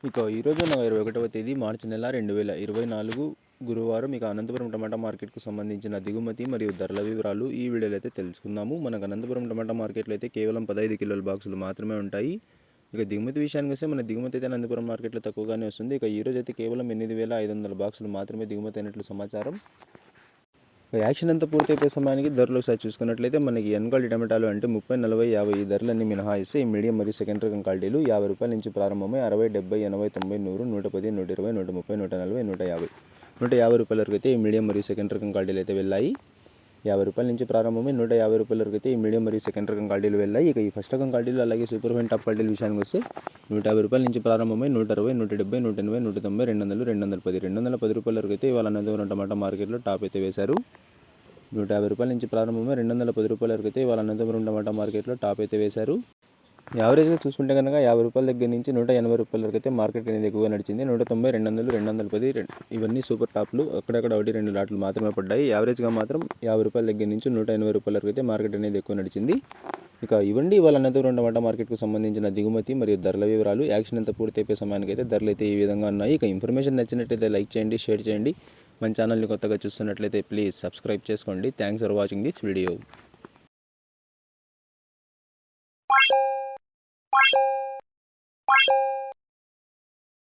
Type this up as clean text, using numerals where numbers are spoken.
ఇక ఈరోజు 21వ తేదీ మార్చి నెల 2024 గురువారం. ఇక అనంతపురం టమాటా మార్కెట్కు సంబంధించిన దిగుమతి మరియు ధరల వివరాలు ఈ వీడియోలో అయితే తెలుసుకుందాము. మనకు అనంతపురం టమాటా మార్కెట్లో అయితే కేవలం 15 కిలోల బాక్సులు మాత్రమే ఉంటాయి. ఇక దిగుమతి విషయానికి వస్తే మన దిగుమతి అయితే అనంతపురం మార్కెట్లో తక్కువగానే వస్తుంది. ఇక ఈరోజు అయితే కేవలం 8,500 బాక్సులు మాత్రమే దిగుమతి అయినట్లు సమాచారం. యాక్షన్ అంతా పూర్తయిపోయే సమయానికి ధరలు ఒకసారి చూసుకున్నట్లయితే మనకి ఎన్ క్వాలిటీ టమాటాలు అంటే 30, 40, 50 ఈ ధరలన్నీ మినహాయిస్తే ఈ మీడియం మరియు సెకండ్ రకం క్వాలిటీలు రూ. 50 నుంచి ప్రారంభమై 60, 70, 80, 90, 100, 110, 120, 130, 140, 150, రూపాయల వరకు అయితే ఈ మీడియం మరియు సెకండ్ రకం క్వాలిటీలు అయితే వెళ్ళాయి. రూపాయల నుంచి ప్రారంభమై 150 వరకు అయితే ఈ మీడియం మరియు సెకండ్ రకం క్వాలిటీలు వెళ్ళాయి. ఇక ఈ ఫస్ట్ రకం క్వాలిటీలు అలాగే సూపర్ ఫైన్ టాప్ క్వాలిటీల విషయానికి వస్తే రూపాయల నుంచి ప్రారంభమై 160, 170, 180, 190, 200, 210, వరకు అయితే ఇవాళ అనంతపురం టమాటా మార్కెట్లో టాప్ అయితే వేశారు. రూపాయల నుంచి ప్రారంభమై 210 వరకు అయితే ఇవాళ అనంతపురం టమాటా మార్కెట్లో టాప్ అయితే వేశారు. యావరేజ్గా చూసుకుంటే కనుక రూపాయల దగ్గర నుంచి రూపాయల వరకు అయితే మార్కెట్ అనేది ఎక్కువగా నడిచింది. 190, 200, 210 ఇవన్నీ సూపర్ టాప్లు. అక్కడక్కడ 1-2 లాట్లు మాత్రమే పడ్డాయి. యావరేజ్గా మాత్రం రూపాయల దగ్గర నుంచి రూపాయల వరకు అయితే మార్కెట్ అనేది ఎక్కువ నడిచింది. ఇక ఇవ్వండి ఇవాళ అనంతపురం టమాటా మార్కెట్కు సంబంధించిన దిగుమతి మరియు ధరల వివరాలు. యాక్షన్ అంతా పూర్తయిపోయే సమయానికి అయితే ధరలు అయితే ఈ విధంగా ఉన్నాయి. ఇక ఇన్ఫర్మేషన్ నచ్చినట్లయితే లైక్ చేయండి, షేర్ చేయండి. మన ఛానల్ని కొత్తగా చూస్తున్నట్లయితే ప్లీజ్ సబ్స్క్రైబ్ చేసుకోండి. Thanks for watching this video.